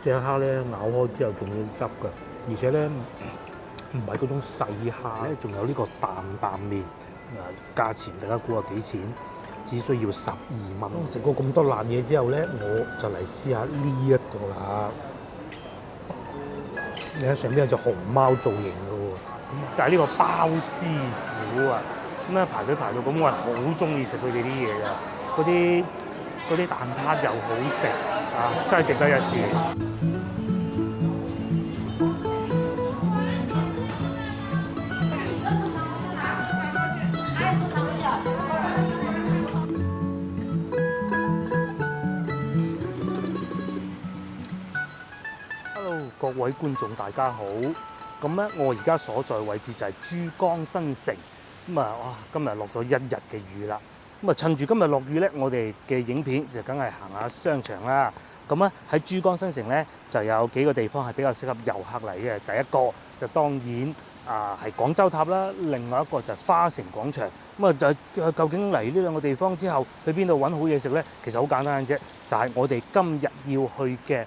隻蝦咧咬開之後仲要汁㗎，而且咧唔係嗰種細蝦咧，仲有呢個擔麵，價錢大家估下幾錢？只需要12蚊。當食過咁多辣嘢之後咧，我就嚟試下呢一個啦。你睇上邊有隻熊貓造型嘅喎，就係呢個包師傅啊！咁啊排隊排到咁，我係好中意食佢哋啲嘢㗎。嗰啲蛋撻又好食啊，真係值得一試。Hello， 各位觀眾大家好。咁咧，我而家所在位置就係珠江新城。咁啊，哇！今日落咗1日嘅雨啦。咁啊，趁住今日落雨咧，我哋嘅影片就梗係行下商場啦。咁咧喺珠江新城咧就有幾個地方係比較適合遊客嚟嘅。第一個就當然係廣州塔啦，另外一個就係花城廣場。咁啊，究竟嚟呢兩個地方之後，去邊度揾好嘢食咧？其實好簡單嘅啫，就係我哋今日要去嘅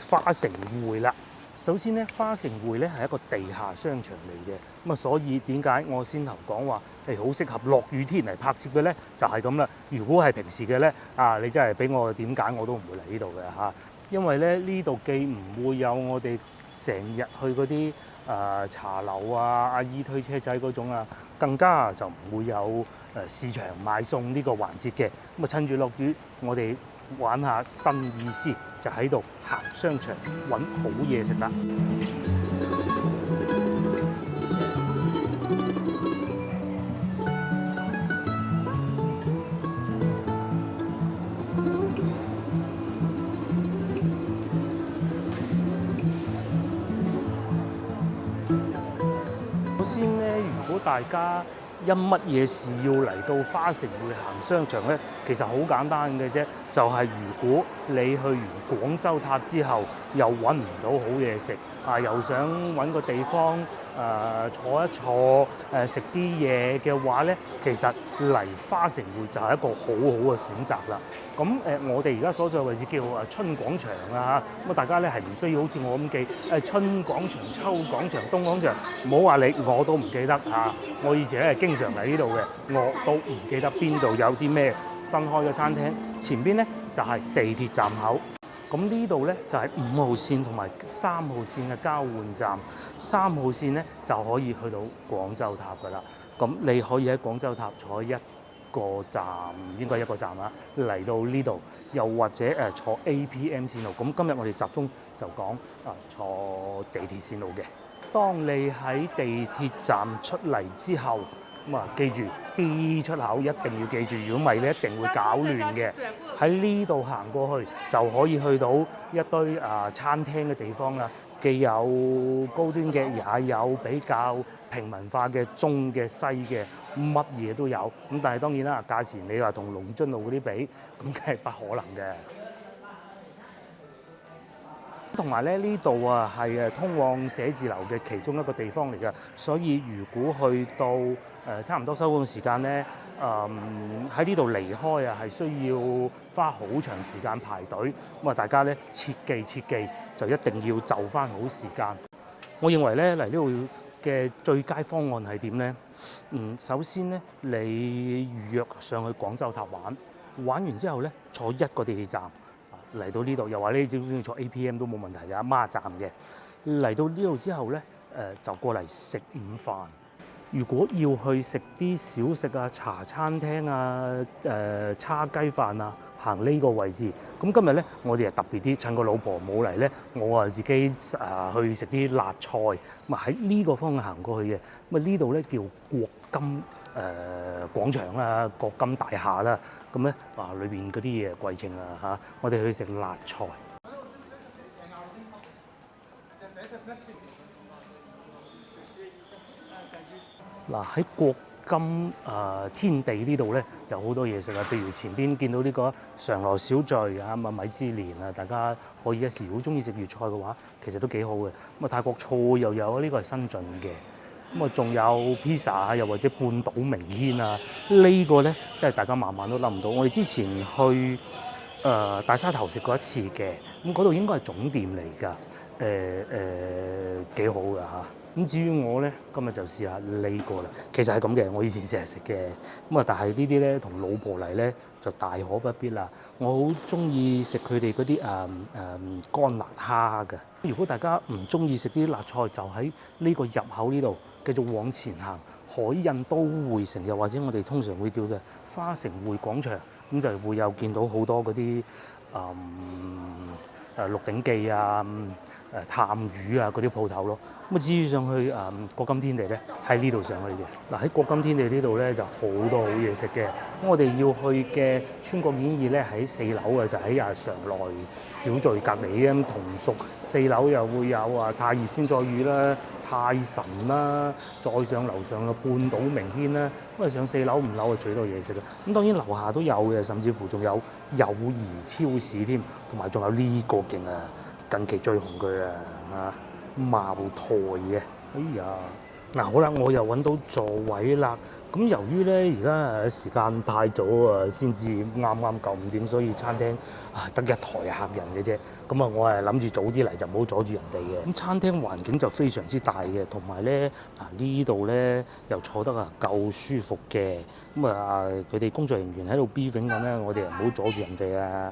花城匯啦。首先咧，花城匯咧係一個地下商場嚟嘅，咁啊，所以點解我先頭講話係好適合落雨天嚟拍攝嘅咧？就係咁啦。如果係平時嘅咧，你真係俾我點揀我都唔會嚟呢度嘅嚇，因為咧呢度既唔會有我哋成日去嗰啲茶樓啊、阿姨推車仔嗰種啊，更加就唔會有市場買餸呢個環節嘅。咁啊，趁住落雨，我哋玩下新意思，就喺度行商場揾好嘢食啦。首先咧，如果大家因乜嘢事要嚟到花城匯行商場咧，其實好簡單嘅啫，就係如果你去完廣州塔之後，又揾唔到好嘢食，又想揾個地方坐一坐，食啲嘢嘅話咧，其實嚟花城匯就係一個好好嘅選擇啦。咁我哋而家所在位置叫春廣場啊，咁大家咧係唔需要好似我咁記春廣場、秋廣場、東廣場，唔好話你我都唔記得啊！我以前咧係經常嚟呢度嘅，我都唔記得邊度有啲咩新開嘅餐廳。前邊咧就係地鐵站口，咁呢度咧就係5號線同埋3號線嘅交換站。3號線咧就可以去到廣州塔噶啦。咁你可以喺廣州塔坐一個站，應該一個站啦，嚟到呢度，又或者坐 APM 線路。咁今日我哋集中就講坐地鐵線路嘅。當你喺地鐵站出嚟之後，咁記住 D 出口一定要記住，如果唔係你一定會搞亂嘅。喺呢度行過去就可以去到一堆餐廳嘅地方啦，既有高端嘅，也有比較平民化嘅、中嘅、西嘅，乜嘢都有。咁但係當然啦，價錢你話同龍津路嗰啲比，咁梗係不可能嘅。同埋咧，呢度係通往寫字樓嘅其中一個地方嚟㗎，所以如果去到差唔多收工嘅時間咧，喺呢度離開係需要花好長時間排隊。咁大家咧切記就一定要就翻好時間。我認為咧嚟呢度嘅最佳方案係點咧？首先咧，你預約上去廣州塔玩完之後咧，坐一個地鐵站。嚟到呢度又話你只中意坐 APM 都冇問題嘅，孖站嘅。嚟到呢度之後咧，就過嚟食午飯。如果要去食啲小食啊、茶餐廳啊、叉雞飯啊，行呢個位置。咁今日咧，我哋係特別啲，趁個老婆冇嚟咧，我自己去食啲辣菜。咁喺呢個方向行過去嘅。咁呢度咧叫國金廣場啦，國金大廈啦，咁咧裏邊嗰啲嘢貴正啊，我哋去食辣菜。喺國金天地呢度咧，有好多嘢食啊，譬如前邊見到呢個常來小聚啊，米芝蓮啊，大家可以一時如果中意食粵菜嘅話，其實都幾好嘅。泰國菜又有，呢個係新進嘅。仲有披薩啊，又或者半島名軒啊，呢個咧真係大家萬萬都諗唔到。我哋之前去大沙頭食過一次嘅，咁嗰度應該係總店嚟㗎，幾好㗎嚇。咁至於我咧，今日就試下呢個啦。其實係咁嘅，我以前成日食嘅，咁啊，但係呢啲咧同老婆嚟咧就大可不必啦。我好中意食佢哋嗰啲乾辣蝦㗎。如果大家唔中意食啲辣菜，就喺呢個入口呢度繼續往前行，海印都會城，又或者我哋通常會叫做花城匯廣場，咁就會有見到好多嗰啲鹿鼎記啊、探魚啊嗰啲鋪頭咯。咁啊，至於上去國金天地咧，喺呢度上去嘅。嗱，喺國金天地呢度咧就好多好嘢食嘅。咁我哋要去嘅川國演義咧喺4樓嘅，就喺常來小聚隔離咁同屬4樓又會有太熱酸菜魚啦、泰神啦，再上樓上嘅半島名軒啦。咁啊上4樓5樓係最多嘢食啦。咁當然樓下都有嘅，甚至乎仲有友誼超市添，同埋仲有呢個勁啊！近期最紅佢啊茅台嘅，哎呀嗱好啦，我又揾到座位啦。咁由於咧而家時間太早啊，先至啱啱夠5點，所以餐廳得一台客人嘅啫。咁啊，我係諗住早啲嚟就唔好阻住人哋嘅。咁餐廳環境就非常之大嘅，同埋咧呢度咧又坐得夠舒服嘅。咁佢哋工作人員喺度 briefing 緊咧，我哋唔好阻住人哋啊。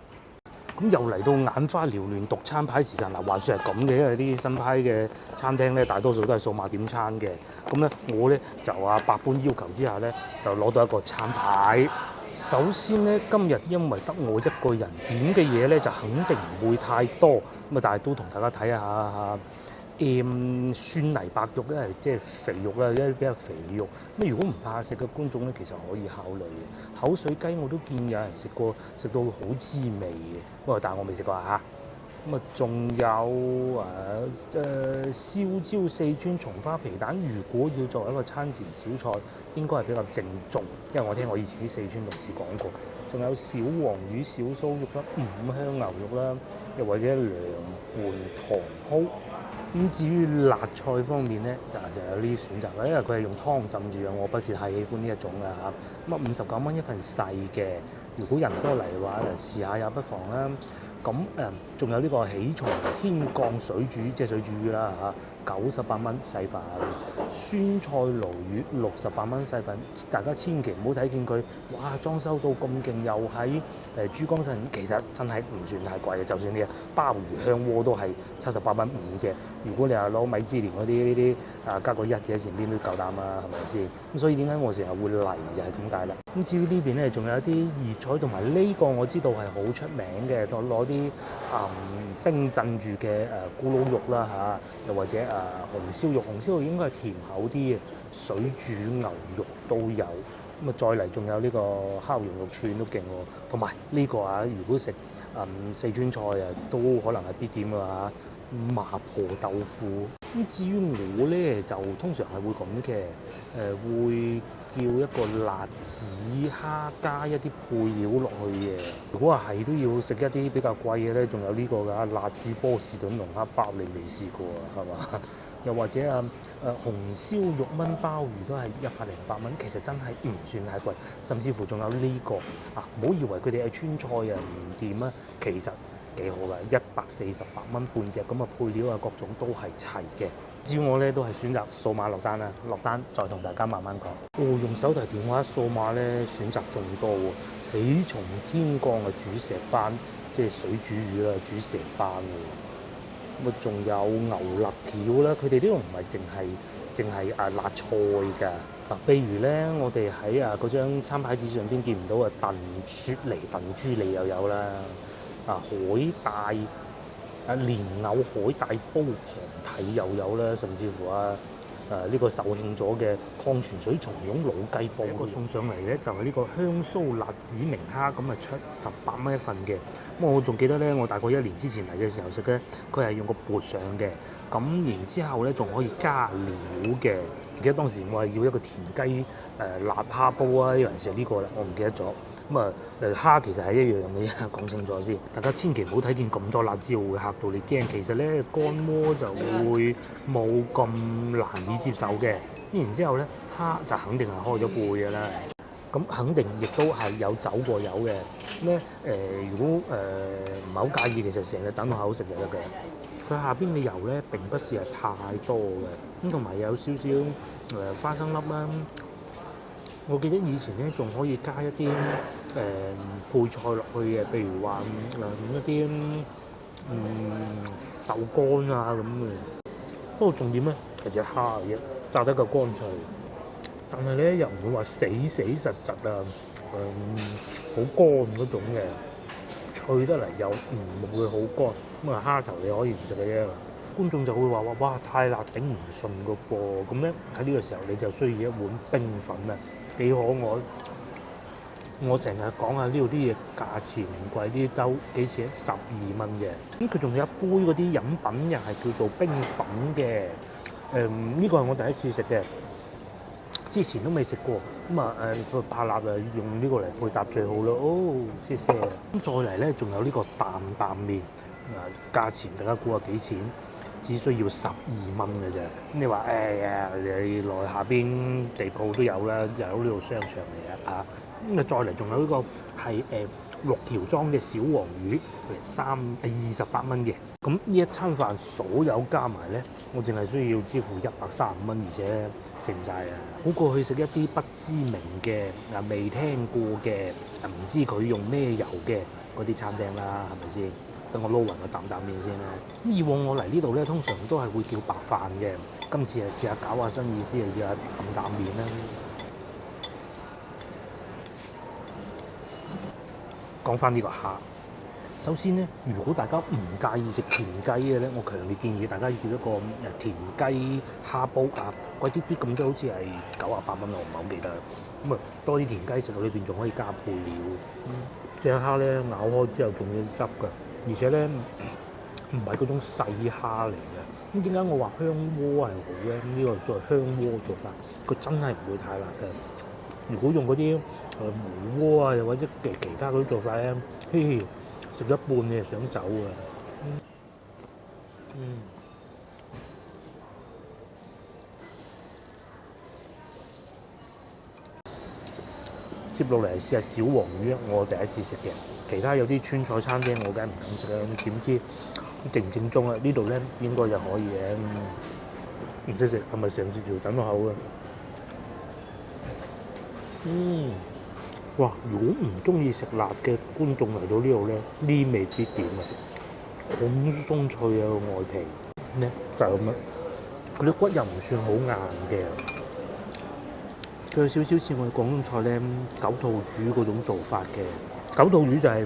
咁又嚟到眼花繚亂讀餐牌時間啦，話説係咁嘅，因為啲新派嘅餐廳咧，大多數都係數碼點餐嘅。咁咧，我咧就百般要求之下咧，就攞到一個餐牌。首先咧，今日因為得我一個人點嘅嘢咧，就肯定唔會太多。咁啊，但係都同大家睇下酸泥白肉咧，即係肥肉啦，因為比較肥肉。咁如果唔怕食嘅觀眾咧，其實可以考慮嘅。口水雞我都見有人食過，食到好滋味嘅。不過但係我未食過嚇。咁啊，仲有燒焦四川松花皮蛋。如果要作為一個餐前小菜，應該係比較正宗，因為我聽我以前啲四川同事講過。仲有小黃魚、小酥肉啦、五香牛肉啦，又或者涼拌糖蒿。咁至於辣菜方面咧，就有呢啲選擇啦，因為佢係用湯浸住嘅，我不是太喜歡呢一種嘅嚇。咁59蚊一份細嘅，如果人多嚟嘅話，就試下也不妨啦。咁仲有呢個喜從天降水煮，即係水煮魚啦嚇，98蚊細份。酸菜鱸魚68蚊細份，大家千祈唔好睇見佢，哇裝修到咁勁，又喺珠江新，其實真係唔算太貴嘅。就算你鮑魚香鍋都係78蚊5隻，如果你係攞米芝蓮嗰啲呢啲加個1字喺前邊都夠膽啦，係咪先？咁所以點解我成日會嚟就係咁解啦。咁至於呢邊咧，仲有啲熱菜，同埋呢個我知道係好出名嘅，攞啲冰鎮住嘅咕嚕肉啦嚇，又或者紅燒肉，紅燒肉應該係甜口啲嘅，水煮牛肉都有。咁啊再嚟仲有呢個烤羊肉串都勁喎，同埋呢個如果食四川菜都可能係必點㗎嚇，麻婆豆腐。咁至於我咧就通常係會咁嘅，會叫一個辣子蝦加一啲配料落去嘅。如果係都要食一啲比較貴嘅咧，仲有呢個㗎，辣子波士頓龍蝦包，你未試過啊？係嘛？又或者紅燒肉炆鮑魚都係108蚊，其實真係唔算太貴。甚至乎仲有呢個唔好以為佢哋係川菜唔掂啊，其實幾好㗎，148蚊半隻，咁配料各種都係齊嘅。至於我咧都係選擇掃碼落單啦，落單再同大家慢慢講。用手提電話掃碼咧選擇仲多喎，喜從天降嘅煮石斑，即係水煮魚啦，煮石斑喎。咁仲有牛肋條啦，佢哋呢度唔係淨係辣菜㗎。譬如咧，我哋喺嗰張餐牌紙上邊見唔到燉雪梨、燉豬脷又有啦，海帶蓮藕海帶煲龐體又有啦，甚至乎呢個售罄咗嘅礦泉水松茸老雞煲，個送上嚟咧就係呢個香酥辣子明蝦，咁出18蚊一份嘅。咁我仲記得咧，我大概1年之前嚟嘅時候食咧，佢係用個缽上嘅，咁然之後咧仲可以加料嘅。記得當時我係要一個田雞辣蝦煲啊，有人食呢個啦，我唔記得咗。咁蝦其實係一樣嘅啫，講清楚先。大家千祈唔好睇見咁多辣椒會嚇到你驚。其實咧乾鍋就會冇咁難以接受嘅。然之後咧蝦就肯定係開咗背嘅啦。咁肯定亦都係有走過油嘅。咁咧如果唔係好介意，其實成日等落口食就得嘅。佢下邊嘅油咧並不是係太多嘅，咁同埋有少少花生粒啦。我記得以前咧仲可以加一啲配菜落去嘅，譬如話一啲豆乾啊咁嘅。不過重點咧係隻蝦嘅啫，炸得夠乾脆，但係咧又唔會話死死實實啊，好乾嗰種嘅，脆得嚟又唔會好乾。咁啊蝦頭你可以唔食嘅啫。觀眾就會話哇太辣頂唔順個噃，咁咧喺呢個時候你就需要一碗冰粉啊，幾可愛。我成日講下呢度啲嘢價錢唔貴，呢兜幾錢？12蚊嘅。咁佢仲有一杯嗰啲飲品，又係叫做冰粉嘅。呢個係我第一次食嘅，之前都未食過。咁啊佢怕辣啊，用呢個嚟配搭最好咯。哦，謝謝。咁再嚟咧，仲有呢個擔擔麵，價錢大家估下幾錢？只需要12蚊嘅啫。咁你話你來下邊地鋪都有啦，又有呢度商場嚟啊。咁再嚟仲有呢個係6條裝嘅小黃魚，28蚊嘅。咁呢一餐飯所有加埋咧，我淨係需要支付135蚊，而且食唔晒啊！好過去食一啲不知名嘅未聽過嘅唔知佢用咩油嘅嗰啲餐廳啦，係咪先？等我撈勻個擔擔麵先啦。以往我嚟呢度咧，通常都係會叫白飯嘅，今次係試下搞下新意思，叫下擔擔麵啦。講翻呢個蝦，首先咧，如果大家唔介意食田雞嘅咧，我強烈建議大家要叫一個田雞蝦煲啊，貴啲啲咁都好似係98蚊，我唔係好記得。咁啊，多啲田雞食到裏邊仲可以加配料。隻蝦咧咬開之後仲要汁㗎，而且咧唔係嗰種細蝦嚟嘅。咁點解我話香鍋係好咧？呢個作為香鍋做法，佢真係唔會太辣嘅。如果用嗰啲梅窩啊，又或者其他嗰啲做法咧，食一半你就想走啊！接落嚟試下小黃魚，我第一次食嘅。其他有啲川菜餐廳我梗係唔敢食啦，點知正唔正宗啊？呢度咧應該就可以嘅。唔識食係咪成條等落口啊？哇！如果唔中意食辣嘅觀眾嚟到呢度咧，呢味必點啊！好鬆脆啊個外皮咧，就係咁樣。佢啲骨又唔算好硬嘅，佢有少少似我哋廣東菜咧九肚魚嗰種做法嘅。九肚魚就係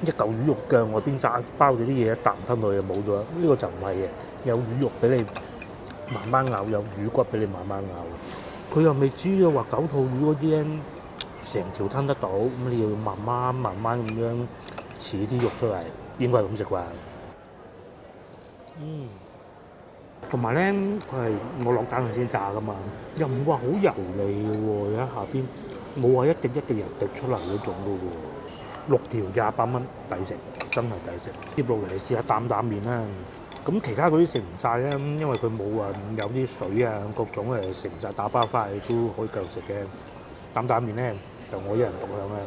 一嚿魚肉醬外邊炸包咗啲嘢，一啖吞落去就冇咗。呢個就唔係嘅，有魚肉俾你慢慢咬，有魚骨俾你慢慢咬。佢又未至於話九肚魚嗰啲咧，成條吞得到，咁你要慢慢咁樣切啲肉出嚟，應該係咁食啩。同埋咧，佢係我落蛋先炸噶嘛，又唔會話好油膩嘅喎，喺下邊冇話一滴一滴油滴出嚟嗰種嘅喎。6條28蚊，抵食，真係抵食。接落嚟試下擔擔麵啦。咁其他嗰啲食唔晒咧，因為佢冇話有啲水啊，各種食唔晒，打包翻去都可以繼續食嘅。擔擔麵咧就我一人獨享啦。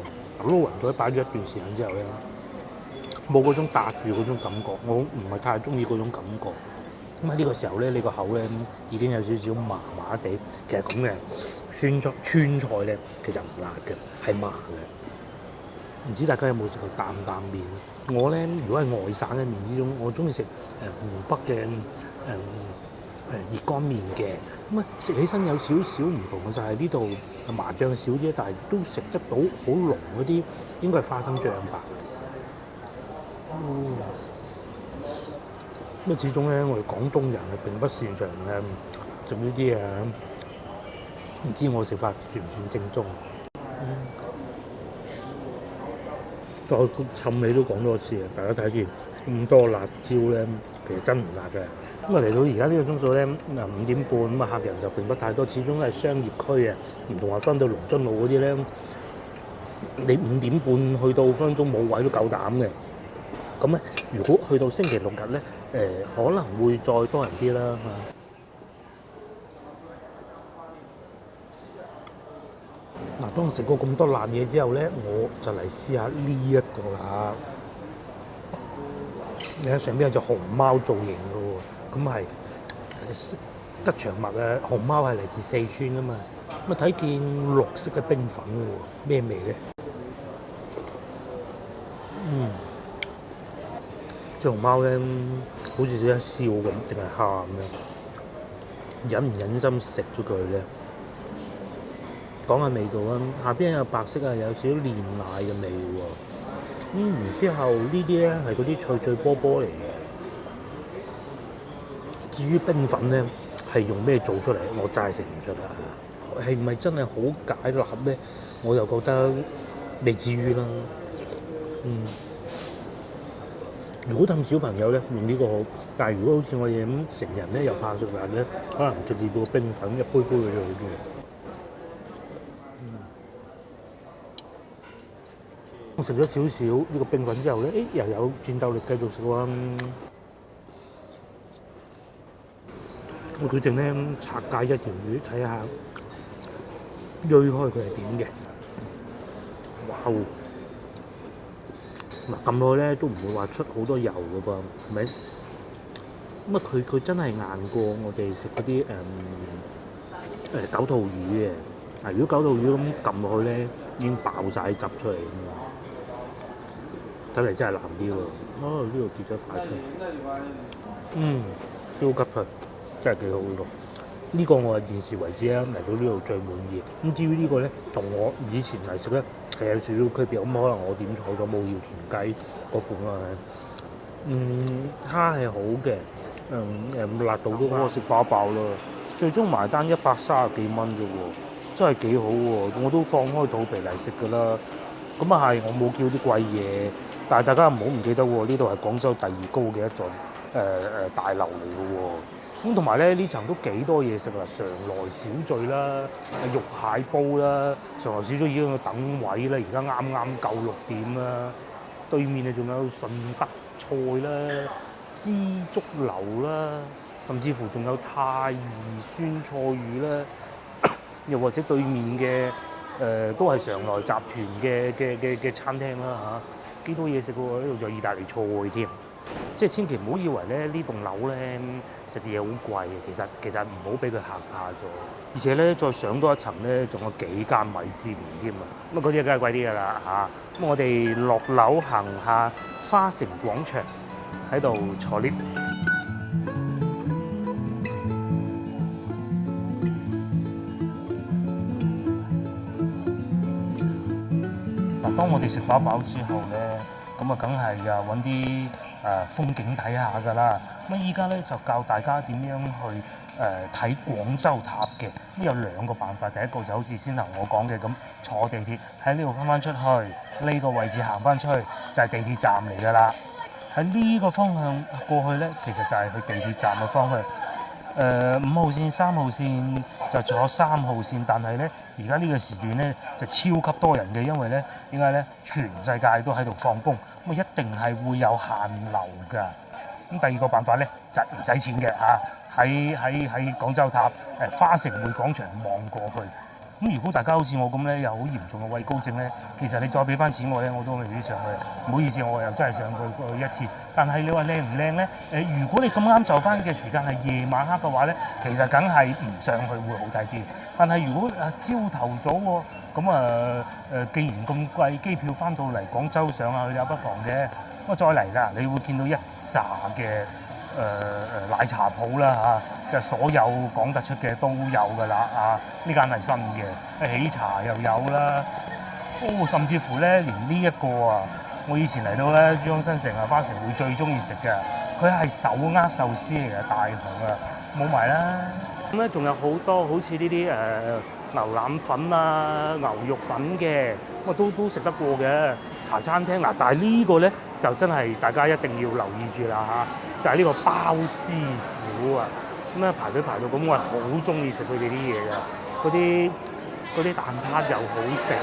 撈勻咗擺咗一段時間之後咧，冇嗰種搭住嗰種感覺，我唔係太中意嗰種感覺。咁喺呢個時候咧，你個口咧已經有少少麻麻地。其實咁嘅川菜咧，其實唔辣嘅，係麻嘅。唔知大家有冇食過擔擔麵？我咧如果係外省嘅麵之中，我中意食湖北嘅熱乾麵嘅。咁啊食起身有少少唔同嘅就係呢度麻醬少啲，但係都食得到好濃嗰啲，應該係花生醬吧。咁始終咧，我哋廣東人係並不擅長做呢啲唔知我食法算唔算正宗？再氹你都講多次啊！大家睇住咁多辣椒咧，其實真唔辣嘅。咁啊嚟到而家呢個鐘數咧，5點半咁啊，客人就並不太多，始終都係商業區啊，唔同話分到龍津路嗰啲咧，你5點半去到分鐘冇位都夠膽嘅。咁咧，如果去到星期六日咧，可能會再多人啲啦嚇。嗱，當食過咁多辣嘢之後咧，我就嚟試下呢一個啦。你睇上邊有隻熊貓造型嘅喎，咁係吉祥物啊！熊貓係嚟自四川㗎嘛，咁啊睇見綠色嘅冰粉嘅喎，咩味咧？隻熊貓咧好似識得笑咁，定係喊咁樣，忍唔忍心食咗佢咧？講下味道啊，下邊有白色啊，有少少煉奶嘅味喎。然之後呢啲咧係嗰啲脆脆波波嚟嘅。至於冰粉咧係用咩做出嚟，我真係食唔出啦。係唔係真係好解辣咧？我又覺得未至於啦。如果氹小朋友咧用呢個好，但係如果好似我哋咁成人咧又怕食辣咧，可能直接個冰粉一杯杯佢就好啲。我食咗少少呢個冰粉之後咧，又有戰鬥力繼續食喎。我決定咧拆解一條魚睇下，鋸開佢係點嘅。哇！嗱撳落去咧都唔會話出好多油嘅噃，係咪？咁啊佢真係硬過我哋食嗰啲九肚魚嘅。嗱，如果九肚魚咁撳落去咧，已經爆晒汁出嚟咁啊！睇嚟真係難啲喎。呢度跌咗塊出嚟。超級脆，真係幾好呢個。呢個我係現時為止咧嚟到呢度最滿意。咁至於呢個咧，同我以前嚟食咧係有少少區別。咁可能我點錯咗冇要田雞嗰款啊。蝦係好嘅，辣度都我食飽飽啦。最終埋單130幾蚊啫喎，真係幾好喎。我都放開肚皮嚟食㗎啦。咁啊係，我冇叫啲貴嘢，但係大家唔好唔記得喎，呢度係廣州第2高嘅一座大樓嚟嘅喎。咁同埋咧呢層都幾多嘢食啦，常來小聚啦，肉蟹煲啦，常來小聚已經有等位啦，而家啱啱夠6點啦。對面啊仲有順德菜啦、枝竹樓啦，甚至乎仲有太怡酸菜魚啦，又或者對面嘅都係常來集團嘅餐廳啦嚇，幾多嘢食喎！呢度仲有意大利菜添。即係千祈唔好以為咧呢棟樓咧食啲嘢好貴嘅，其實唔好俾佢嚇咗。而且咧再上多一層咧，仲有幾間米芝蓮添啊！咁嗰啲梗係貴啲㗎啦嚇。咁我哋落樓行下花城廣場，喺度坐 lift。嗱，當我哋食飽飽之後咧，咁啊梗係揾啲風景睇下㗎啦。咁依家咧就教大家點樣去睇廣州塔嘅。咁有2個辦法，第一個就好似先頭我講嘅咁，坐地鐵喺呢度翻出去，呢個位置行翻出去就係地鐵站嚟㗎啦。喺呢個方向過去咧，其實就係去地鐵站嘅方向。5號線、3號線就坐3號線，但係咧而家呢個時段咧就超級多人嘅，因為咧點解咧？全世界都喺度放工，咁一定係會有限流㗎。咁第2個辦法咧就唔使錢嘅嚇，喺廣州塔花城匯廣場望過去。咁如果大家好似我咁咧，有好嚴重嘅畏高症咧，其實你再俾翻錢我咧，我都未必上去。唔好意思，我又真係上去一次。但係你話靚唔靚咧？如果你咁啱就翻嘅時間係夜晚黑嘅話咧，其實梗係唔上去會好睇啲。但係如果朝頭早喎，咁既然咁貴，機票翻到嚟廣州上下去有不妨嘅。咁再嚟啦，你會見到一紮嘅奶茶鋪啦嚇，就係所有講得出嘅都有㗎啦啊！呢間係新嘅，喜茶又有啦，甚至乎咧連呢一個我以前嚟到咧珠江新城花城會最中意食嘅，佢係手握壽司嚟嘅大雄冇埋啦。咁咧仲有好多好似呢啲牛腩粉啊、牛肉粉嘅，都食得過嘅茶餐廳嗱。但係呢個咧就真係大家一定要留意住啦嚇，就係呢個包師傅啊。咁咧排隊排到咁，我係好中意食佢哋啲嘢㗎。嗰啲蛋撻又好食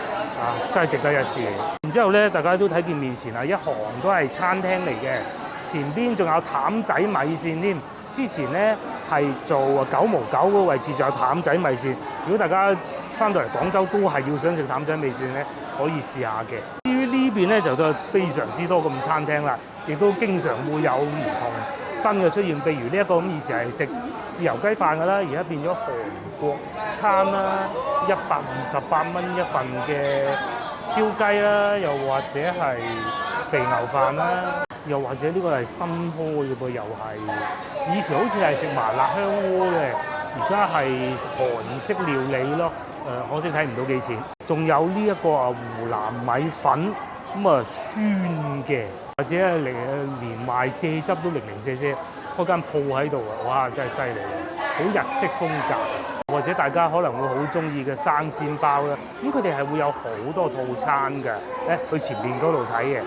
真係值得一試。然之後咧，大家都睇見面前一行都係餐廳嚟嘅，前邊仲有譚仔米線添。之前咧係做9毛9嗰個位置，仲有譚仔米線。如果大家翻到嚟廣州都係要想食譚仔味線咧，可以試下嘅。至於呢邊咧就非常之多咁餐廳啦，亦都經常會有唔同新嘅出現。譬如呢一個咁以前係食豉油雞飯㗎啦，而家變咗韓國餐啦，128蚊一份嘅燒雞啦，又或者係肥牛飯啦，又或者呢個係新開嘅噃，又係以前好似係食麻辣香鍋嘅，而家係韓式料理咯。可惜睇唔到幾錢。仲有呢一個湖南米粉咁酸嘅，或者係連賣蔗汁都零零舍舍，嗰間鋪喺度啊！哇，真係犀利啊！好日式風格，或者大家可能會好中意嘅生煎包啦。咁佢哋係會有好多套餐㗎，去前面嗰度睇嘅。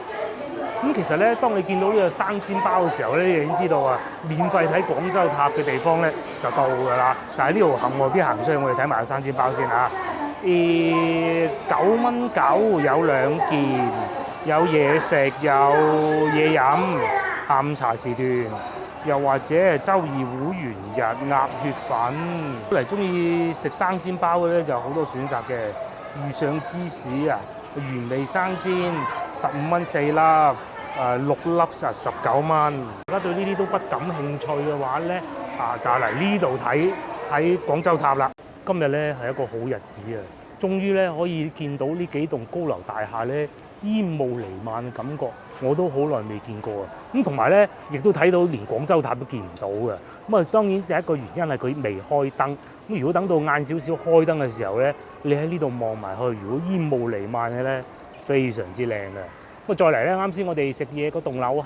咁其實咧，當你見到呢個生煎包嘅時候咧，你已經知道啊，免費睇廣州塔嘅地方咧就到㗎啦。就喺呢度行外邊行出去，我哋睇埋個生煎包先啊。9.9有2件，有嘢食，有嘢飲，下午茶時段，又或者係週二會員日鴨血粉。嚟中意食生煎包嘅咧，就好多選擇嘅，遇上芝士啊，原味生煎15蚊4粒。6粒19蚊。大家對呢啲都不感興趣嘅話咧，就嚟呢度睇廣州塔啦。今日咧係一個好日子啊！終於咧可以見到呢幾棟高樓大廈咧煙霧瀰漫嘅感覺，我都好耐未見過啊！咁同埋咧，亦都睇到連廣州塔都見唔到嘅。咁啊，當然第一個原因係佢未開燈。咁如果等到晏少少開燈嘅時候咧，你喺呢度望埋去，如果煙霧瀰漫嘅咧，非常之靚嘅。咁再嚟咧，啱先我哋食嘢嗰棟樓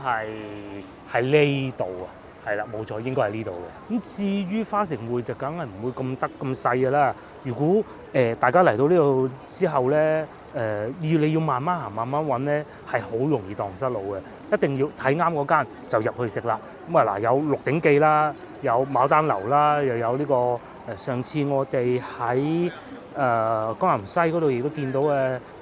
係呢度啊，係啦，冇錯，應該係呢度嘅。咁至於花城匯就梗係唔會咁得咁細㗎啦。如果大家嚟到呢度之後咧，你要慢慢行慢慢揾咧，係好容易蕩失路嘅。一定要睇啱嗰間就入去食啦。咁啊嗱，有鹿鼎記啦，有牡丹樓啦，又有呢個上次我哋喺江南西嗰度亦都見到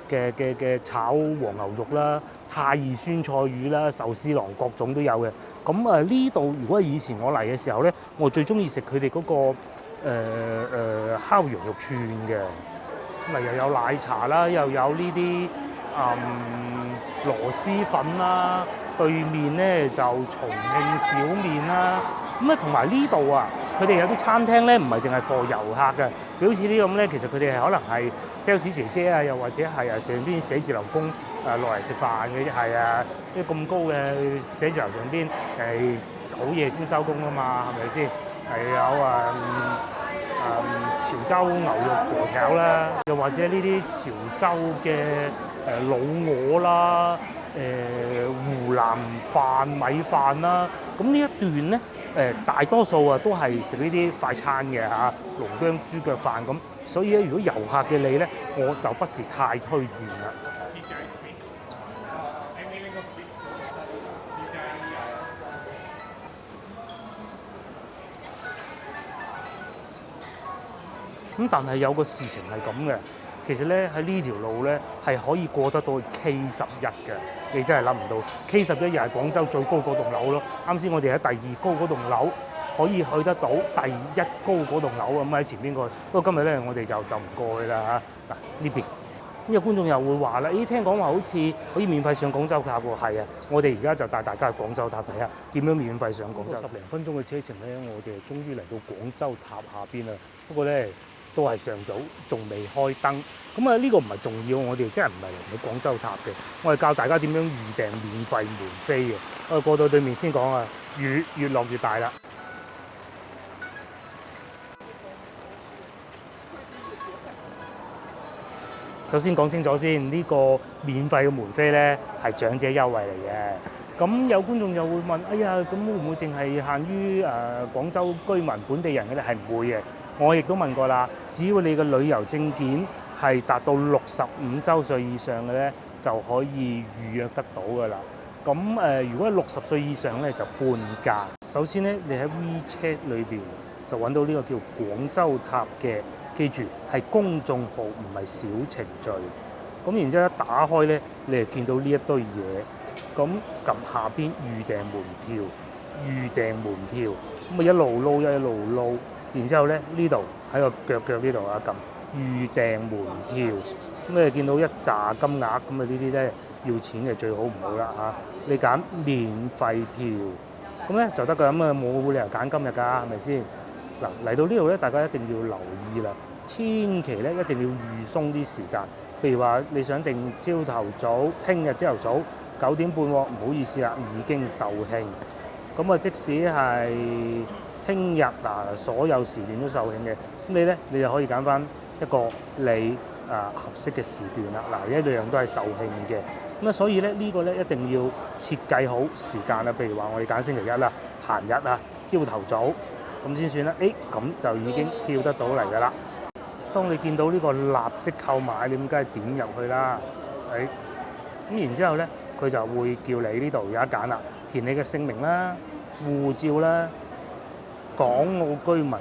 嘅炒黃牛肉啦、太二酸菜魚啦、壽司郎各種都有嘅。咁呢度如果以前我嚟嘅時候咧，我最中意食佢哋嗰個烤羊肉串嘅。咁又有奶茶啦，又有呢啲螺絲粉啦，對面咧就重慶小麵啦。咁咧同埋呢度啊，佢哋有啲餐廳咧唔係淨係貨遊客嘅，佢好似呢咁咧，其實佢哋係可能係 sales 姐姐啊，又或者係成邊寫字樓工落嚟食飯嘅，係啊，啲咁高嘅寫字樓上邊好夜先收工啊嘛，係咪先？係有潮州牛肉粿條啦，又或者呢啲潮州嘅老鵝啦，湖南飯米飯啦，咁呢一段咧大多數啊都係食呢啲快餐嘅嚇，龍薑豬腳飯咁，所以咧如果遊客嘅你咧，我就不是太推薦啦。咁但係有個事情係咁嘅，其實咧喺呢條路咧係可以過得到 K11 嘅，你真係諗唔到 K11又係廣州最高嗰棟樓咯。啱先我哋喺第二高嗰棟樓可以去得到第一高嗰棟樓咁喺前邊過去。不過今日咧我哋就唔過去啦嚇。嗱呢邊咁有觀眾又會話啦，咦聽講話好似可以免費上廣州塔喎？係啊，我哋而家就帶大家去廣州塔睇下點樣免費上廣州。10零分鐘嘅車程咧，我哋終於嚟到廣州塔下邊啦。不過咧，都係上早，仲未開燈。咁啊，呢個唔係重要，我哋真係唔係嚟到廣州塔嘅。我係教大家點樣預訂免費門飛嘅。我哋過到對面先講啊，雨越落越大啦。首先講清楚先，呢個免費嘅門飛咧係長者優惠嚟嘅。咁有觀眾又會問：哎呀，咁會唔會淨係限於廣州居民本地人嘅咧？係唔會嘅。我亦都問過啦，只要你嘅旅遊證件係達到65週歲以上嘅咧，就可以預約得到㗎啦。咁如果係60歲以上咧，就半價。首先咧，你喺 WeChat 裏邊就揾到呢個叫廣州塔嘅，記住係公眾號，唔係小程序。咁然之後一打開咧，你就見到呢一堆嘢。咁撳下邊預訂門票，預訂門票，咁啊一路撈，然之後咧呢度喺個腳呢度啊撳預訂門票。咁你見到一紮金額咁啊，呢啲咧要錢嘅最好唔好啦嚇。你揀免費票咁咧就得㗎，咁啊冇理由揀今日㗎，係咪先？嗱嚟到呢度咧，大家一定要留意啦，千祈咧一定要預鬆啲時間。譬如話你想訂朝頭早，聽日朝頭早9點半喎，唔好意思啦，已經售罄。咁啊，即使係聽日嗱，所有時段都售罄嘅，咁你就可以揀翻一個你合適嘅時段啦。嗱，一樣都係售罄嘅。咁啊，所以咧呢個咧一定要設計好時間啦。譬如話我哋揀星期一啦，閒日啊，朝頭早咁先算啦。咁就已經跳得到嚟㗎啦。當你見到呢個立即購買，你咁梗係點入去啦。咁然之後咧，佢就會叫你呢度有一揀啦，填你嘅姓名啦、護照啦、港澳居民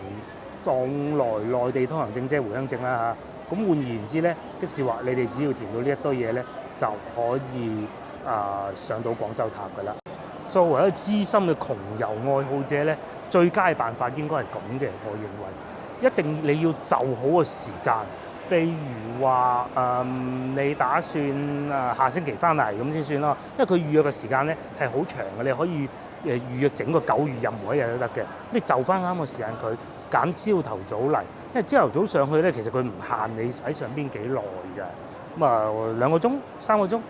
往來內地通行證即係回鄉證啦嚇。咁換言之咧，即是話你哋只要填到呢一堆嘢咧，就可以上到廣州塔㗎啦。作為一個資深嘅窮遊愛好者咧，最佳辦法應該係咁嘅，我認為。一定你要就好個時間，譬如話你打算下星期翻嚟咁先算咯，因為佢預約嘅時間咧係好長嘅，你可以預約整個9月任何一日都得嘅。你就翻啱個時間佢揀朝頭早嚟，因為朝頭早上去咧，其實佢唔限你喺上邊幾耐㗎，咁2個鐘、3個鐘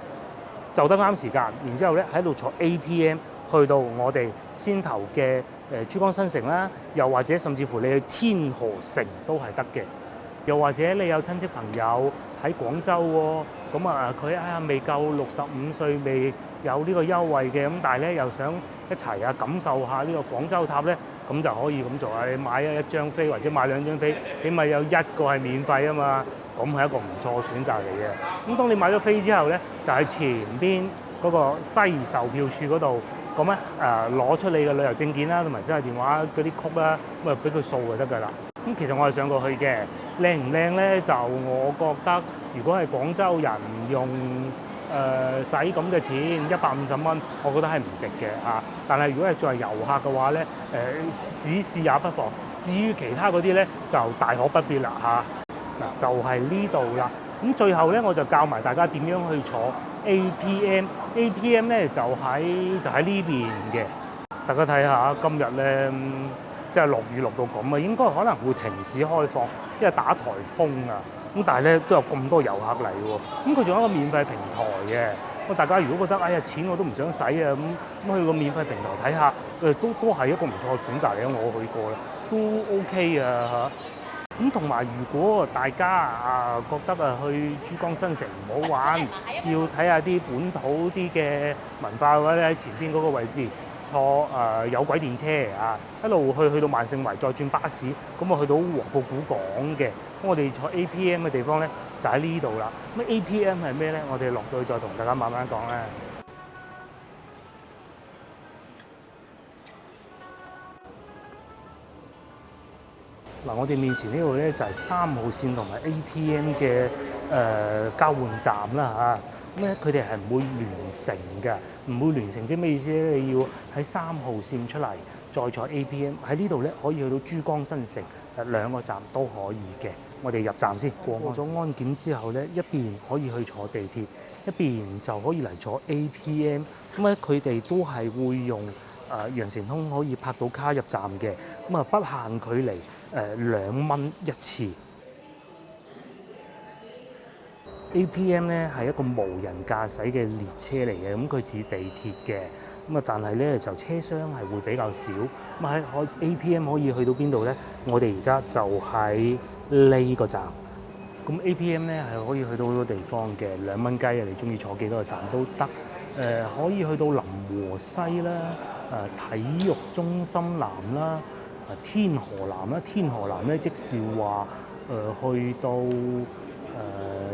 就得啱時間。然之後咧喺度坐 APM 去到我哋先頭嘅珠江新城啦，又或者甚至乎你去天河城都係得嘅。又或者你有親戚朋友喺廣州喎，咁佢未夠65歲，未有呢個優惠嘅，咁但係咧又想一齊感受下呢個廣州塔咧，咁就可以咁做啊！你買一張飛或者買2張飛，起碼有1個係免費啊嘛，咁係一個唔錯選擇嚟嘅。咁當你買咗飛之後咧，就喺前邊嗰個西售票處嗰度。咁咧攞出你嘅旅遊證件啦，同埋手提電話嗰啲曲啦，咁俾佢掃就得㗎啦。咁其實我係上過去嘅，靚唔靚咧？就我覺得，如果係廣州人用使咁嘅錢150蚊，我覺得係唔值嘅嚇。但係如果係作為遊客嘅話咧，試試也不妨。至於其他嗰啲咧，就大可不必啦嚇。嗱，就係呢度啦。咁最後咧，我就教埋大家點樣去坐 APM 咧就喺呢邊嘅。大家睇下今日咧，即係落雨落到咁啊，應該可能會停止開放，因為打颱風啊。咁但係咧都有咁多遊客嚟喎。咁佢仲有一個免費平台嘅。咁大家如果覺得錢我都唔想使啊，咁去個免費平台睇下，都係一個唔錯選擇嚟嘅。我去過啦，都 OK 啊嚇。咁同埋，如果大家覺得去珠江新城唔好玩，要睇下啲本土啲嘅文化嘅話咧，喺前邊嗰個位置坐有軌電車一路去到萬勝圍，再轉巴士，咁去到黃埔古港嘅。咁我哋坐 APM 嘅地方咧就喺呢度啦。咁 APM 係咩咧？我哋落到去再同大家慢慢講啦。嗱，我哋面前呢度咧就係3號線同埋 APM 嘅交換站啦嚇。咁咧佢哋係唔會聯乘嘅，唔會聯乘即係咩意思咧？你要喺3號線出嚟，再坐 APM 喺呢度咧可以去到珠江新城2個站都可以嘅。我哋入站先，過咗安檢之後咧，一邊可以去坐地鐵，一邊就可以嚟坐 APM。咁咧佢哋都係會用羊城通可以拍到卡入站嘅，咁不限距離。2蚊一次。APM 咧係一個無人駕駛嘅列車嚟嘅，咁佢似地鐵嘅，但係咧就車廂係會比較少。咁喺APM 可以去到邊度咧？我哋而家就喺呢個站。咁 APM 咧係可以去到好多地方嘅，2蚊雞啊！你中意坐幾多個站都得。可以去到臨和西啦，體育中心南啦。天河南啦，天河南咧即是話去到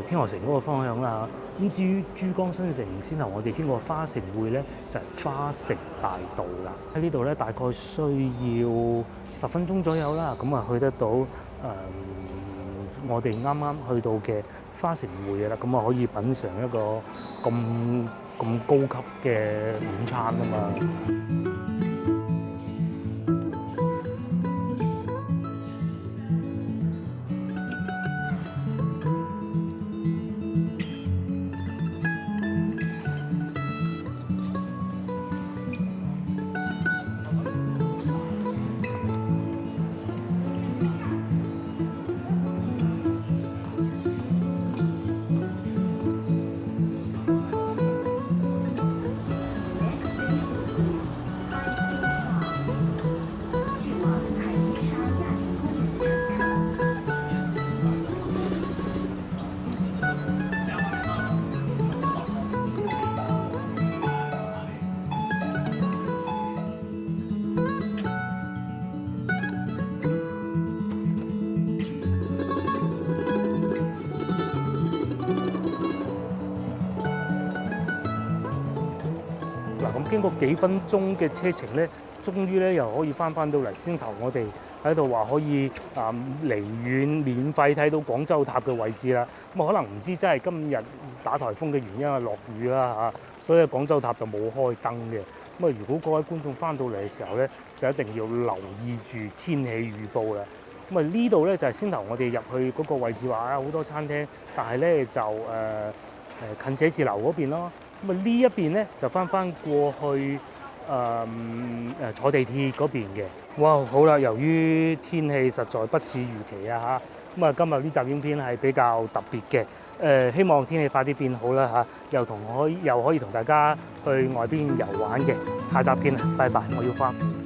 天河城嗰個方向啦。咁至於珠江新城先頭我哋經過花城匯咧，就係花城大道啦。喺呢度咧大概需要10分鐘左右啦，咁去得到我哋啱啱去到嘅花城匯嘅啦，咁可以品嚐一個咁高級嘅午餐啊嘛。經過幾分鐘嘅車程咧，終於咧又可以翻到嚟先頭，我哋喺度話可以離遠免費睇到廣州塔嘅位置啦。咁可能唔知真係今日打颱風嘅原因係落雨啦嚇，所以廣州塔就冇開燈嘅。咁如果各位觀眾翻到嚟嘅時候咧，就一定要留意住天氣預報啦。咁呢度咧就係先頭我哋入去嗰個位置話好多餐廳，但係咧就近寫字樓嗰邊咯。咁呢一邊咧就翻過去坐地鐵嗰邊嘅。哇，好啦，由於天氣實在不似預期啊嚇，咁今日呢集影片係比較特別嘅。希望天氣快啲變好啦嚇，又可以同大家去外邊遊玩嘅。下集見啦，拜拜，我要返。